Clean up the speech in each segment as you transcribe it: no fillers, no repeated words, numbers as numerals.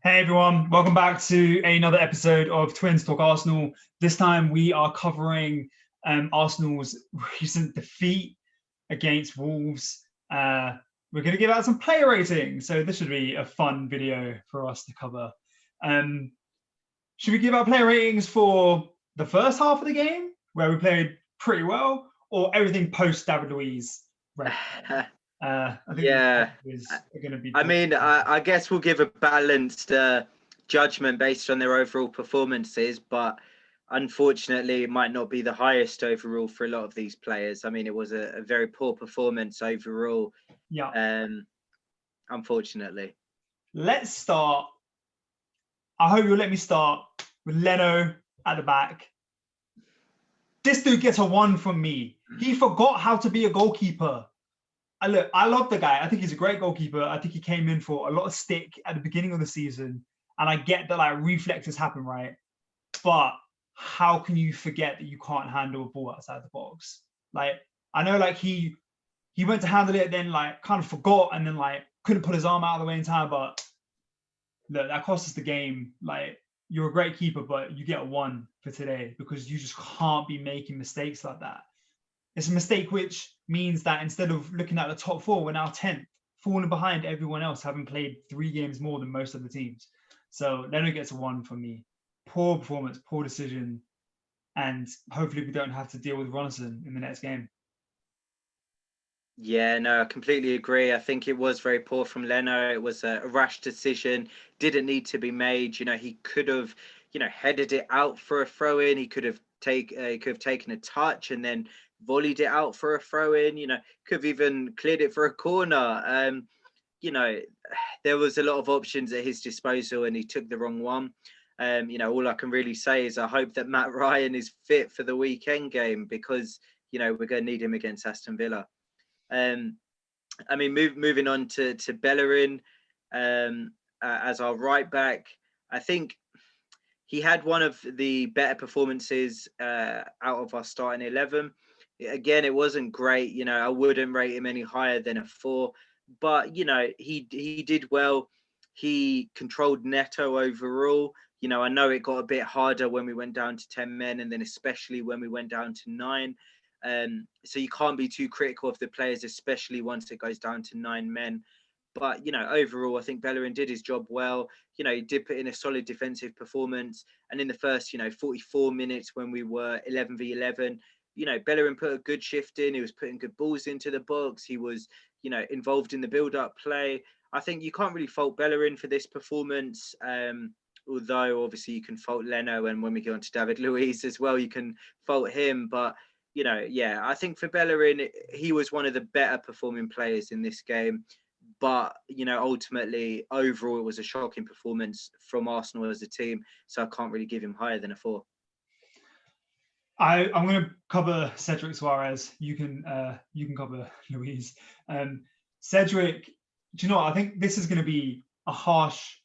Hey everyone, welcome back to another episode of Twins Talk Arsenal. This time we are covering Arsenal's recent defeat against Wolves. We're going to give out some player ratings, so this should be a fun video for us to cover. Should we give out player ratings for the first half of the game, where we played pretty well, or everything post David Luiz? I think are going to be. I guess we'll give a balanced judgment based on their overall performances, but unfortunately, it might not be the highest overall for a lot of these players. I mean, it was a very poor performance overall. Yeah. Unfortunately. Let's start. I hope you'll let me start with Leno at the back. This dude gets a 1 from me. He forgot how to be a goalkeeper. I love the guy. I think he's a great goalkeeper. I think he came in for a lot of stick at the beginning of the season. And I get that reflexes happen, right? But how can you forget that you can't handle a ball outside the box? I know he went to handle it, then kind of forgot, and then couldn't put his arm out of the way in time. But look, that cost us the game. You're a great keeper, but you get a 1 for today because you just can't be making mistakes like that. It's a mistake which means that instead of looking at the top 4, we're now 10th, falling behind everyone else, having played 3 games more than most of the teams. So Leno gets a 1 from me. Poor performance, poor decision, and hopefully we don't have to deal with Ronison in the next game. Yeah, no, I completely agree. I think it was very poor from Leno. It was a rash decision. Didn't need to be made. He could have, headed it out for a throw in. He could have taken a touch and then volleyed it out for a throw in. Could have even cleared it for a corner. There was a lot of options at his disposal, and he took the wrong one. All I can really say is I hope that Matt Ryan is fit for the weekend game because we're going to need him against Aston Villa. Moving on to Bellerin as our right back, I think he had one of the better performances out of our starting 11. Again, it wasn't great. I wouldn't rate him any higher than a 4, but he did well. He controlled Neto overall. I know it got a bit harder when we went down to 10 men, and then especially when we went down to 9. So you can't be too critical of the players, especially once it goes down to 9 men. But, overall, I think Bellerin did his job well. He did put in a solid defensive performance. And in the first, 44 minutes when we were 11v11, Bellerin put a good shift in. He was putting good balls into the box. He was, involved in the build-up play. I think you can't really fault Bellerin for this performance. Although, obviously, you can fault Leno. And when we go on to David Luiz as well, you can fault him. But I think for Bellerin, he was one of the better performing players in this game. But, ultimately, overall, it was a shocking performance from Arsenal as a team. So I can't really give him higher than a 4. I'm going to cover Cedric Suarez. You can cover Luiz. Cedric, do you know what? I think this is going to be a harsh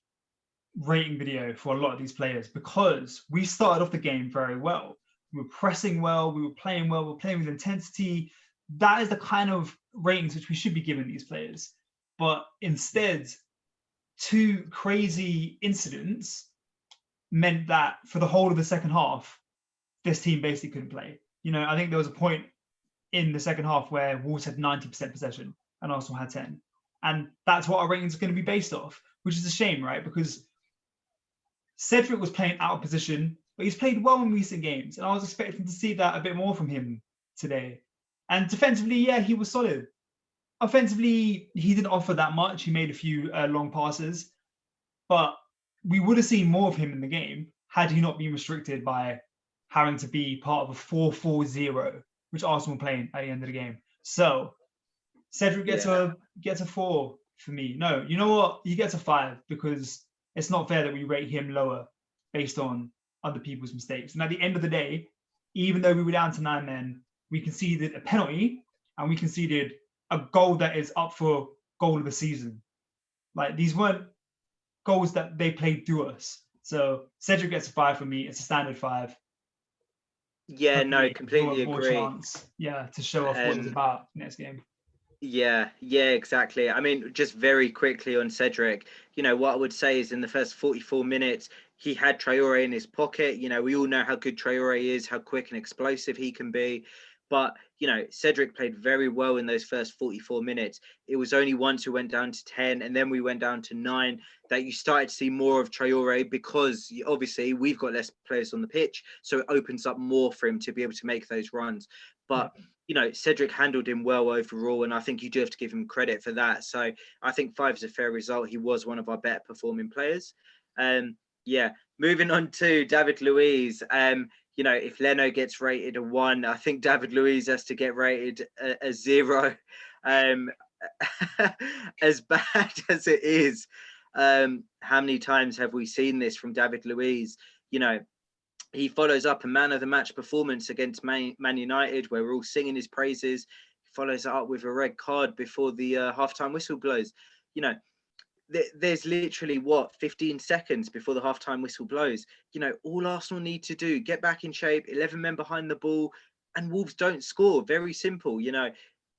rating video for a lot of these players because we started off the game very well. We were pressing well, we were playing well, we were playing with intensity. That is the kind of ratings which we should be giving these players. But instead, 2 crazy incidents meant that for the whole of the second half, this team basically couldn't play. I think there was a point in the second half where Wolves had 90% possession and Arsenal had 10. And that's what our ratings are going to be based off, which is a shame, right? Because Cedric was playing out of position, but he's played well in recent games. And I was expecting to see that a bit more from him today. And defensively, yeah, he was solid. Offensively, he didn't offer that much. He made a few long passes. But we would have seen more of him in the game had he not been restricted by having to be part of a 4-4-0, which Arsenal were playing at the end of the game. So Cedric gets a 4 for me. No, you know what? He gets a 5 because it's not fair that we rate him lower based on other people's mistakes. And at the end of the day, even though we were down to 9 men, we conceded a penalty and we conceded a goal that is up for goal of the season. These weren't goals that they played through us. So Cedric gets a 5 for me. It's a standard 5. Yeah, no, completely agree. Chance, to show off what it's about next game. Yeah, yeah, exactly. I mean, just very quickly on Cedric, what I would say is in the first 44 minutes, he had Traore in his pocket. We all know how good Traore is, how quick and explosive he can be. But, Cedric played very well in those first 44 minutes. It was only once we went down to 10 and then we went down to 9 that you started to see more of Traore, because obviously we've got less players on the pitch. So it opens up more for him to be able to make those runs. Yeah, But Cedric handled him well overall, and I think you do have to give him credit for that. So I think 5 is a fair result. He was one of our better performing players. Yeah, moving on to David Luiz. If Leno gets rated a 1, I think David Luiz has to get rated a 0. Um, as bad as it is, how many times have we seen this from David Luiz? He follows up a man of the match performance against Man United, where we're all singing his praises. He follows it up with a red card before the halftime whistle blows. There's literally 15 seconds before the halftime whistle blows. All Arsenal need to do, get back in shape, 11 men behind the ball, and Wolves don't score. Very simple.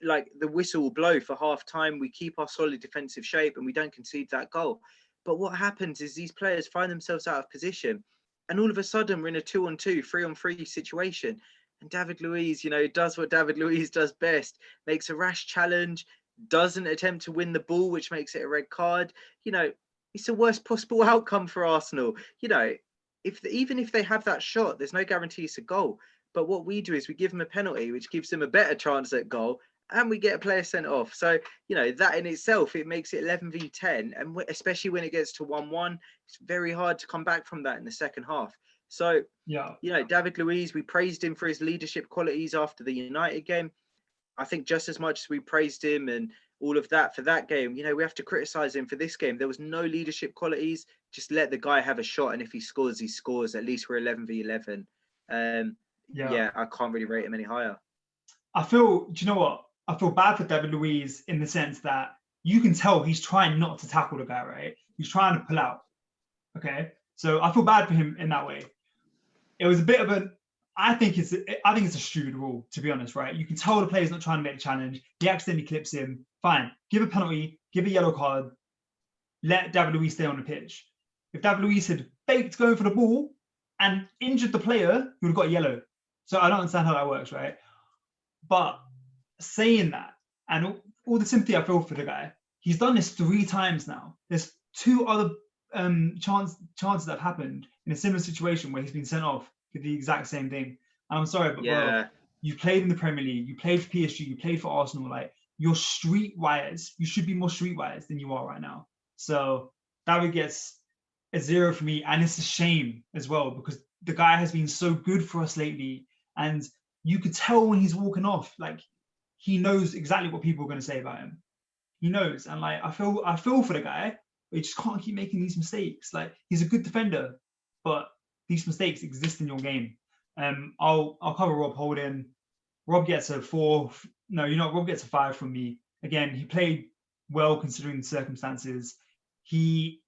Like the whistle will blow for halftime. We keep our solid defensive shape and we don't concede that goal. But what happens is these players find themselves out of position, and all of a sudden we're in a 2-on-2, 3-on-3 situation. And David Luiz, does what David Luiz does best, makes a rash challenge, doesn't attempt to win the ball, which makes it a red card. It's the worst possible outcome for Arsenal. Even if they have that shot, there's no guarantee it's a goal. But what we do is we give them a penalty, which gives them a better chance at goal, and we get a player sent off. So, that in itself, it makes it 11v10. And especially when it gets to 1-1, it's very hard to come back from that in the second half. So, yeah, David Luiz, we praised him for his leadership qualities after the United game. I think just as much as we praised him and all of that for that game, we have to criticize him for this game. There was no leadership qualities. Just let the guy have a shot, and if he scores, he scores. At least we're 11v11. yeah. Yeah, I can't really rate him any higher. Do you know what? I feel bad for David Luiz in the sense that you can tell he's trying not to tackle the guy, right? He's trying to pull out. Okay. So I feel bad for him in that way. It was a bit of I think it's a stupid rule, to be honest, right? You can tell the player's not trying to make a challenge. He accidentally clips him. Fine. Give a penalty, give a yellow card, let David Luiz stay on the pitch. If David Luiz had faked going for the ball and injured the player, he would have got a yellow. So I don't understand how that works, right? But saying that, and all the sympathy I feel for the guy, he's done this 3 times now. There's 2 other chances that have happened in a similar situation where he's been sent off for the exact same thing. And I'm sorry, but bro, you played in the Premier League, you played for PSG, you played for Arsenal. Like, you're streetwise. You should be more streetwise than you are right now. So David gets a 0 for me, and it's a shame as well because the guy has been so good for us lately, and you could tell when he's walking off, like he knows exactly what people are going to say about him. He knows, and like I feel for the guy, but he just can't keep making these mistakes. Like, he's a good defender, but these mistakes exist in your game. I'll cover Rob Holding. Rob gets a 4. No, Rob gets a 5 from me. Again, he played well considering the circumstances. He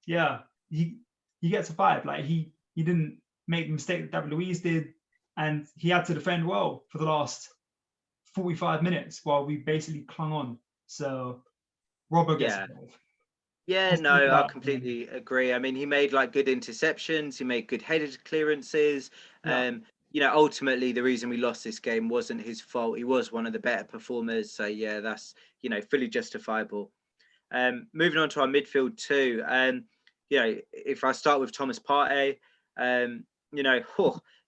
gets a 5. Like, he didn't make the mistake that David Luiz did, and he had to defend well for the last 45 minutes while we basically clung on. So Robbo gets a 5. Yeah, no, I completely agree. I mean, he made like good interceptions, he made good headed clearances. Ultimately the reason we lost this game wasn't his fault. He was one of the better performers. So yeah, that's fully justifiable. Moving on to our midfield too. If I start with Thomas Partey,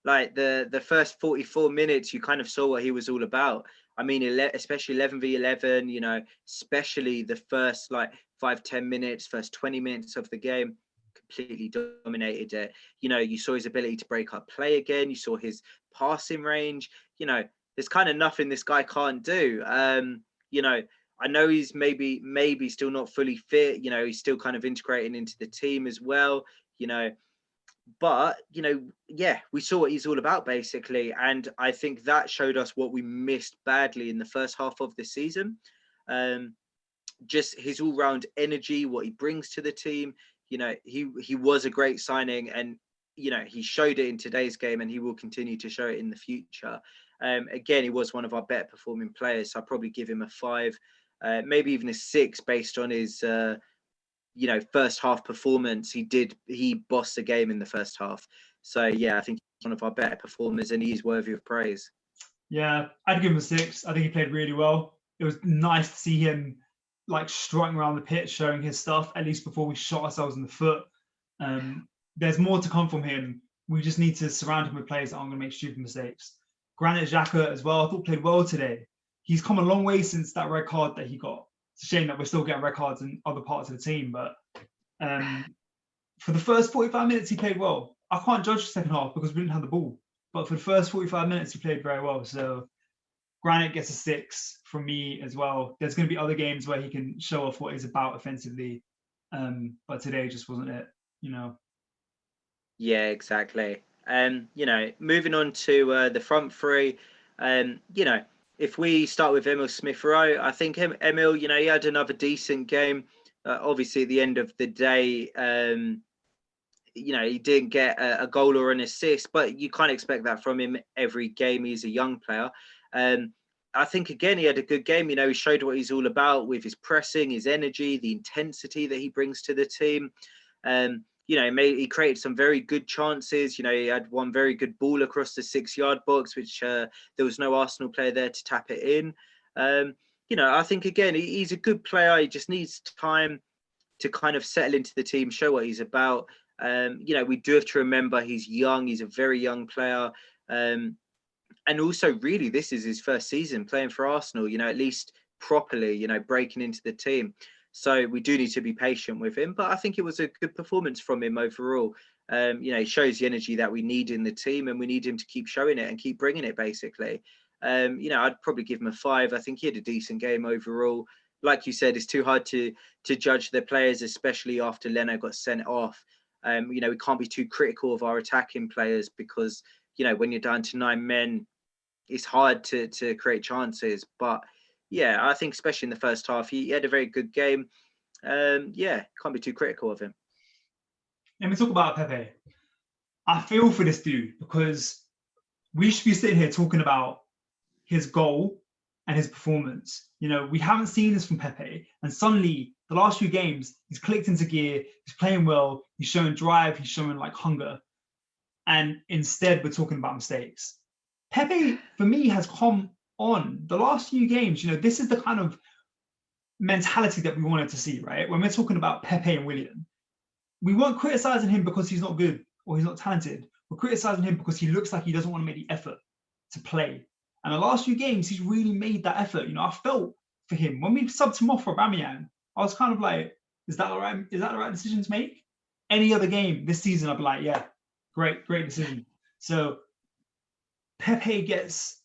like the first 44 minutes, you kind of saw what he was all about. I mean, especially 11v11, especially the first 5-10 minutes, first 20 minutes of the game, completely dominated it. You saw his ability to break up play again. You saw his passing range. There's kind of nothing this guy can't do. I know he's maybe still not fully fit. He's still kind of integrating into the team as well. But we saw what he's all about basically, and I think that showed us what we missed badly in the first half of the season. Just his all-round energy, what he brings to the team. He was a great signing, and he showed it in today's game, and he will continue to show it in the future. Again, he was one of our better performing players, so I'd probably give him a 5, maybe even a 6 based on his first half performance. He bossed the game in the first half. So yeah, I think he's one of our better performers and he's worthy of praise. Yeah, I'd give him a 6. I think he played really well. It was nice to see him like strutting around the pitch, showing his stuff, at least before we shot ourselves in the foot. There's more to come from him. We just need to surround him with players that aren't going to make stupid mistakes. Granit Xhaka as well, I thought played well today. He's come a long way since that red card that he got. It's a shame that we're still getting red cards in other parts of the team, but for the first 45 minutes, he played well. I can't judge the second half because we didn't have the ball. But for the first 45 minutes, he played very well. So Granit gets a 6 from me as well. There's going to be other games where he can show off what he's about offensively. But today just wasn't it, Yeah, exactly. Moving on to the front three, if we start with Emil Smith-Rowe, I think Emil, he had another decent game. Obviously, at the end of the day, he didn't get a goal or an assist, but you can't expect that from him every game. He's a young player. I think, again, he had a good game. He showed what he's all about with his pressing, his energy, the intensity that he brings to the team. He created some very good chances. He had one very good ball across the 6-yard box, which there was no Arsenal player there to tap it in. I think, again, he's a good player. He just needs time to kind of settle into the team, show what he's about. We do have to remember he's young. He's a very young player. And also, really, this is his first season playing for Arsenal, at least properly, breaking into the team. So we do need to be patient with him. But I think it was a good performance from him overall. He shows the energy that we need in the team and we need him to keep showing it and keep bringing it, basically. I'd probably give him a 5. I think he had a decent game overall. Like you said, it's too hard to judge the players, especially after Leno got sent off. We can't be too critical of our attacking players because, when you're down to 9 men, it's hard to create chances. But yeah, I think especially in the first half, he had a very good game. Can't be too critical of him. Let me talk about Pepe. I feel for this dude because we should be sitting here talking about his goal and his performance. We haven't seen this from Pepe. And suddenly, the last few games, he's clicked into gear, he's playing well, he's showing drive, he's showing hunger. And instead, we're talking about mistakes. Pepe, for me, has come on the last few games. This is the kind of mentality that we wanted to see, right? When we're talking about Pepe and Willian, we weren't criticizing him because he's not good or he's not talented. We're criticizing him because he looks like he doesn't want to make the effort to play. And the last few games, he's really made that effort. I felt for him when we subbed him off for Aubameyang. I was kind of like, is that the right decision to make? Any other game this season, I'd be like, yeah, great decision. So Pepe gets,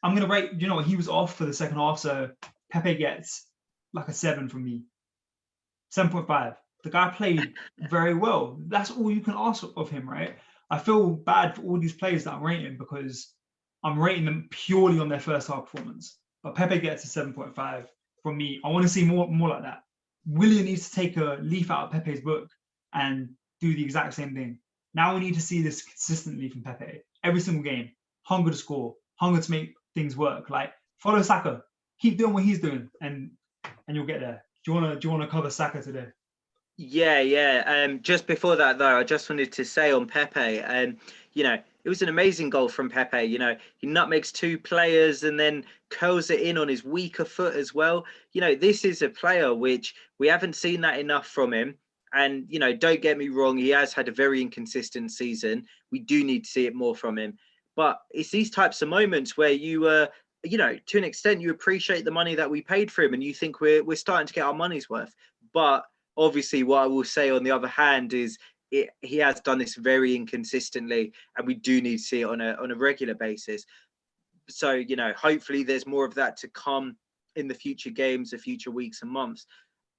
I'm going to rate, he was off for the second half. So Pepe gets like a 7 from me. 7.5. The guy played very well. That's all you can ask of him, right? I feel bad for all these players that I'm rating because I'm rating them purely on their first half performance. But Pepe gets a 7.5 from me. I want to see more like that. Willian needs to take a leaf out of Pepe's book and do the exact same thing. Now we need to see this consistently from Pepe. Every single game. Hunger to score. Hunger to make things work. Follow Saka. Keep doing what he's doing and you'll get there. Do you want to cover Saka today? Yeah. Just before that, though, I just wanted to say on Pepe, it was an amazing goal from Pepe. He nutmegs 2 players and then curls it in on his weaker foot as well. This is a player which we haven't seen that enough from him. And, don't get me wrong, he has had a very inconsistent season. We do need to see it more from him. But it's these types of moments where you, to an extent, you appreciate the money that we paid for him and you think we're starting to get our money's worth. But obviously, what I will say on the other hand is he has done this very inconsistently, and we do need to see it on a regular basis. So, hopefully there's more of that to come in the future games, the future weeks and months.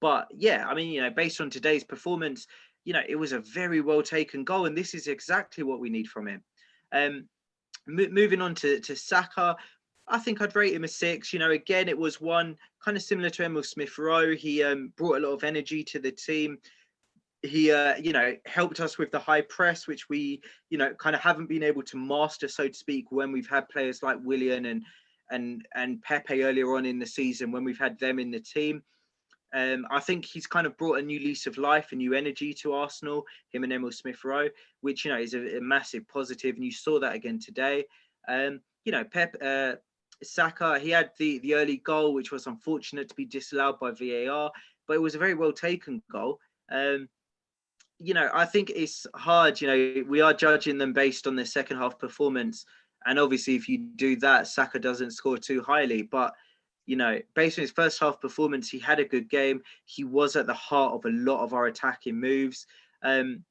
But yeah, based on today's performance, it was a very well taken goal, and this is exactly what we need from him. Moving on to Saka, I think I'd rate him a 6. Again, it was one kind of similar to Emil Smith-Rowe. He brought a lot of energy to the team. he helped us with the high press, which we kind of haven't been able to master, so to speak, when we've had players like Willian and Pepe earlier on in the season, when we've had them in the team. I think he's kind of brought a new lease of life, a new energy to Arsenal, him and Emil Smith-Rowe, which is a massive positive, and you saw that again today. Saka, he had the early goal, which was unfortunate to be disallowed by VAR, but it was a very well taken goal. I think it's hard. We are judging them based on their second half performance, and obviously, if you do that, Saka doesn't score too highly. But based on his first half performance, he had a good game. He was at the heart of a lot of our attacking moves. And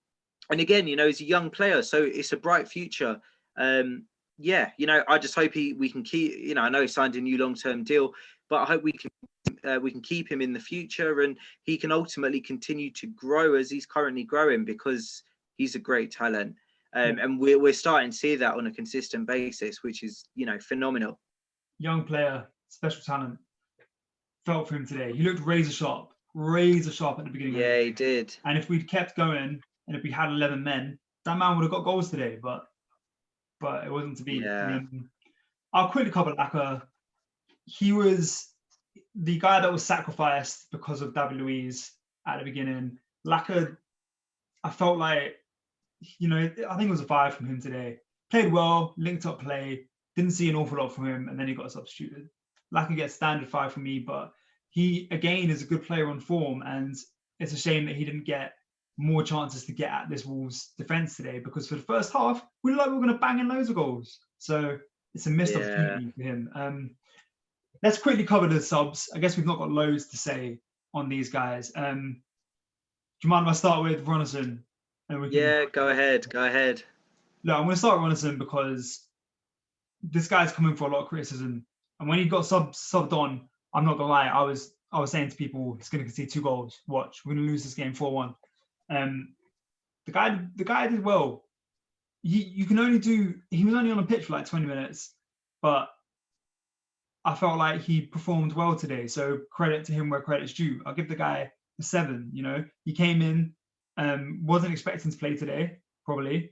again, he's a young player, so it's a bright future. I just hope we can keep. I know he signed a new long-term deal, but I hope we can keep him in the future, and he can ultimately continue to grow as he's currently growing, because he's a great talent. And we're starting to see that on a consistent basis, which is phenomenal. Young player, special talent. Felt for him today. He looked razor sharp at the beginning. Yeah, he did. And if we'd kept going, and if we had 11 men, that man would have got goals today. But it wasn't to be. Yeah. I'll quickly cover Laka. He was the guy that was sacrificed because of David Luiz at the beginning. Laka, I felt like, I think it was a 5 from him today. Played well, linked up play, didn't see an awful lot from him, and then he got substituted. Laka gets standard 5 from me, but he, again, is a good player on form, and it's a shame that he didn't get more chances to get at this Wolves defence today, because for the first half, we looked like we were going to bang in loads of goals. So it's a missed opportunity for him. Let's quickly cover the subs. I guess we've not got loads to say on these guys. Do you mind if I start with Ronison? Go ahead. Look, I'm going to start with Ronison because this guy's coming for a lot of criticism. And when he got subbed on, I'm not going to lie, I was saying to people, he's going to concede 2 goals. Watch, we're going to lose this game 4-1. The guy did well. He was only on the pitch for like 20 minutes, but I felt like he performed well today. So credit to him where credit's due. I'll give the guy a 7. He came in, wasn't expecting to play today, probably.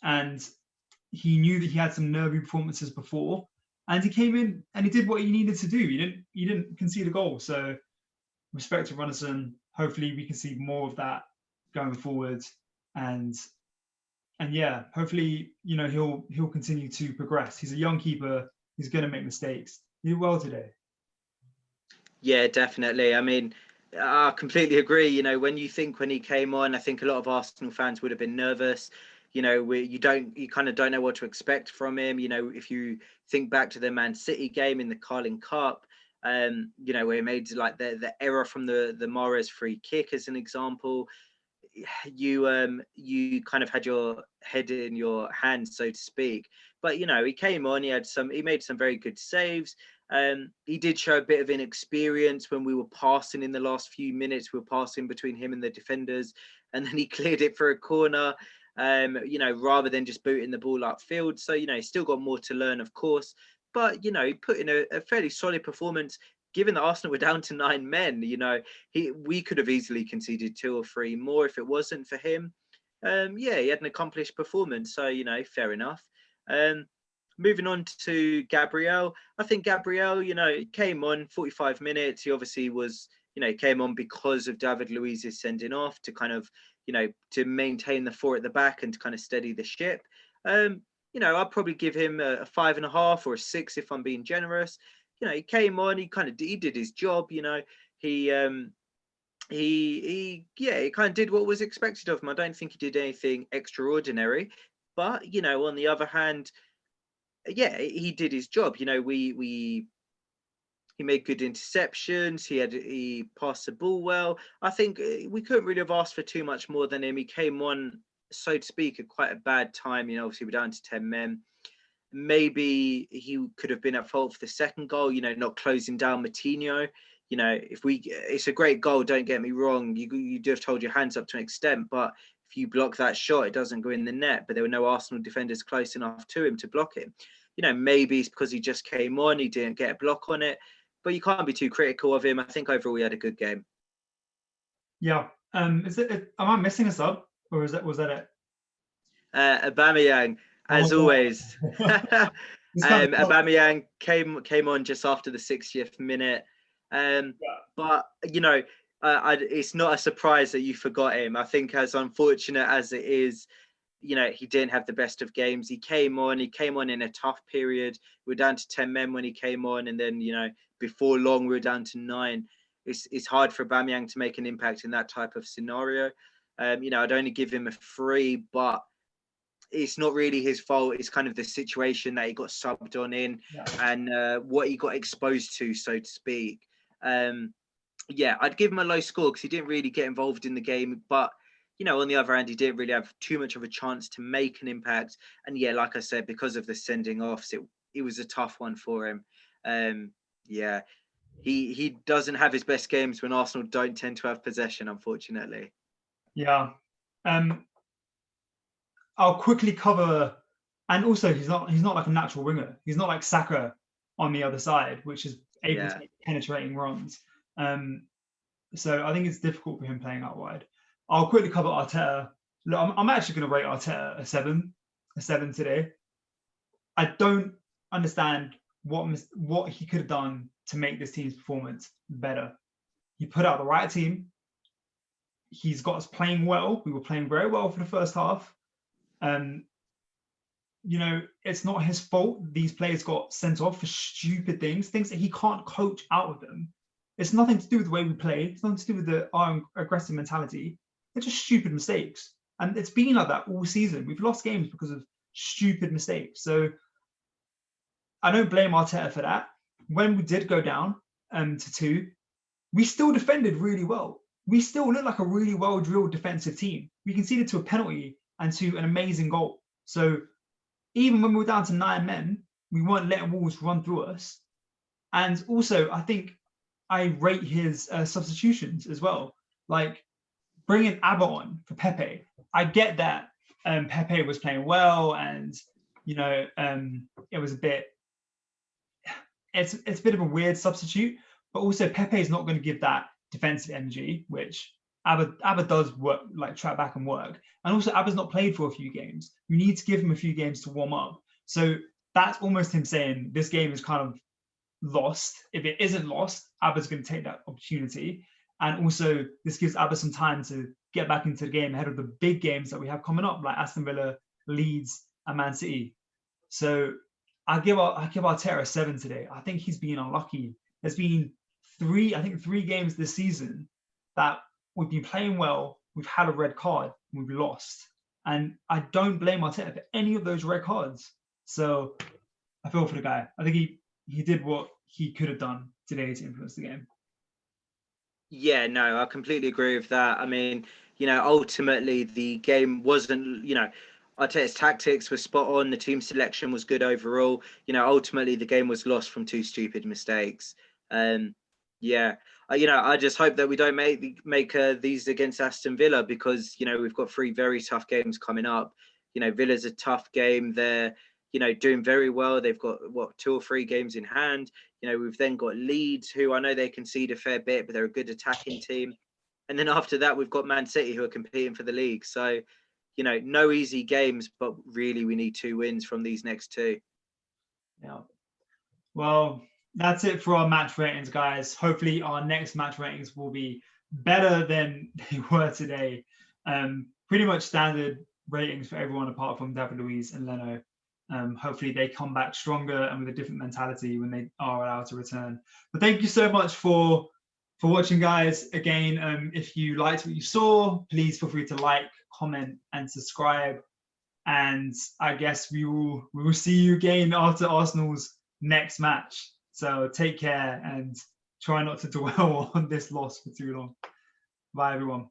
And he knew that he had some nervy performances before. And he came in and he did what he needed to do. He didn't concede a goal. So respect to Ronison. Hopefully we can see more of that going forward. And yeah, hopefully, he'll continue to progress. He's a young keeper. He's going to make mistakes. He did well today. Yeah, definitely. I mean, I completely agree. When he came on, I think a lot of Arsenal fans would have been nervous. You kind of don't know what to expect from him. If you think back to the Man City game in the Carling Cup, where he made like the error from the Mahrez free kick as an example, you kind of had your head in your hands, so to speak. But he came on, he made some very good saves. He did show a bit of inexperience when we were passing in the last few minutes. We were passing between him and the defenders, and then he cleared it for a corner, rather than just booting the ball upfield. So, he's still got more to learn, of course. But, he put in a fairly solid performance. Given that Arsenal were down to 9 men, we could have easily conceded 2 or 3 more if it wasn't for him. He had an accomplished performance. So, fair enough. Moving on to Gabriel. I think Gabriel, came on 45 minutes. He obviously was, came on because of David Luiz's sending off to kind of, to maintain the 4 at the back and to kind of steady the ship. I'd probably give him a 5.5 or a 6 if I'm being generous. He came on, he did his job. He kind of did what was expected of him. I don't think he did anything extraordinary, but on the other hand, he did his job. He made good interceptions. He passed the ball well. I think we couldn't really have asked for too much more than him. He came on, so to speak, at quite a bad time. Obviously we're down to 10 men. Maybe he could have been at fault for the second goal, not closing down Moutinho. It's a great goal, don't get me wrong. You do have to hold your hands up to an extent, but if you block that shot, it doesn't go in the net. But there were no Arsenal defenders close enough to him to block him. Maybe it's because he just came on, he didn't get a block on it, but you can't be too critical of him. I think overall he had a good game. Yeah, Is it? Am I missing a sub, or was that it? Aubameyang, as Oh, always. it's kind of tough. Aubameyang came on just after the 60th minute. Yeah. But it's not a surprise that you forgot him. I think, as unfortunate as it is, he didn't have the best of games. He came on in a tough period. We were down to 10 men when he came on, and then before long we were down to 9. It's hard for Aubameyang to make an impact in that type of scenario. I'd only give him a 3, but it's not really his fault. It's kind of the situation that he got subbed on in, Yeah. and what he got exposed to, so to speak. I'd give him a low score because he didn't really get involved in the game. But, on the other hand, he didn't really have too much of a chance to make an impact. And yeah, like I said, because of the sending offs, it was a tough one for him. He doesn't have his best games when Arsenal don't tend to have possession, unfortunately. Yeah. I'll quickly cover, and also he's not like a natural winger. He's not like Saka on the other side, which is able to make penetrating runs. So I think it's difficult for him playing out wide. I'll quickly cover Arteta. Look, I'm actually going to rate Arteta a 7 today. I don't understand what he could have done to make this team's performance better. He put out the right team. He's got us playing well. We were playing very well for the first half. It's not his fault these players got sent off for stupid things that he can't coach out of them. It's nothing to do with the way we play. It's nothing to do with our aggressive mentality. They're just stupid mistakes. And it's been like that all season. We've lost games because of stupid mistakes. So I don't blame Arteta for that. When we did go down to 2, we still defended really well. We still look like a really well-drilled defensive team. We conceded to a penalty and to an amazing goal. So even when we were down to 9 men, we weren't letting Wolves run through us. And also, I think I rate his substitutions as well. Like bringing Abba on for Pepe. I get that Pepe was playing well, and it was a bit. It's a bit of a weird substitute, but also Pepe is not going to give that defensive energy, which Abba does work, like track back and work. And also Abba's not played for a few games. You need to give him a few games to warm up. So that's almost him saying this game is kind of lost. If it isn't lost, Abba's going to take that opportunity. And also this gives Abba some time to get back into the game ahead of the big games that we have coming up, like Aston Villa, Leeds, and Man City. So I give Arteta a 7 today. I think he's been unlucky. There's been 3 games this season that we've been playing well, we've had a red card, and we've lost. And I don't blame Arteta for any of those red cards. So I feel for the guy. I think he did what he could have done today to influence the game. Yeah, no, I completely agree with that. I mean, ultimately the game wasn't, Arteta's tactics were spot on. The team selection was good overall. Ultimately the game was lost from 2 stupid mistakes. I just hope that we don't make these against Aston Villa, because we've got 3 very tough games coming up. Villa's a tough game. They're doing very well. They've got 2 or 3 games in hand. We've then got Leeds, who I know they concede a fair bit, but they're a good attacking team. And then after that, we've got Man City, who are competing for the league. So, no easy games, but really we need 2 wins from these next 2. Yeah. Well, that's it for our match ratings, guys. Hopefully our next match ratings will be better than they were today. Pretty much standard ratings for everyone apart from David Luiz and Leno. Hopefully they come back stronger and with a different mentality when they are allowed to return. But thank you so much for watching, guys. Again, if you liked what you saw, please feel free to like, comment, and subscribe. And I guess we will see you again after Arsenal's next match. So take care and try not to dwell on this loss for too long. Bye, everyone.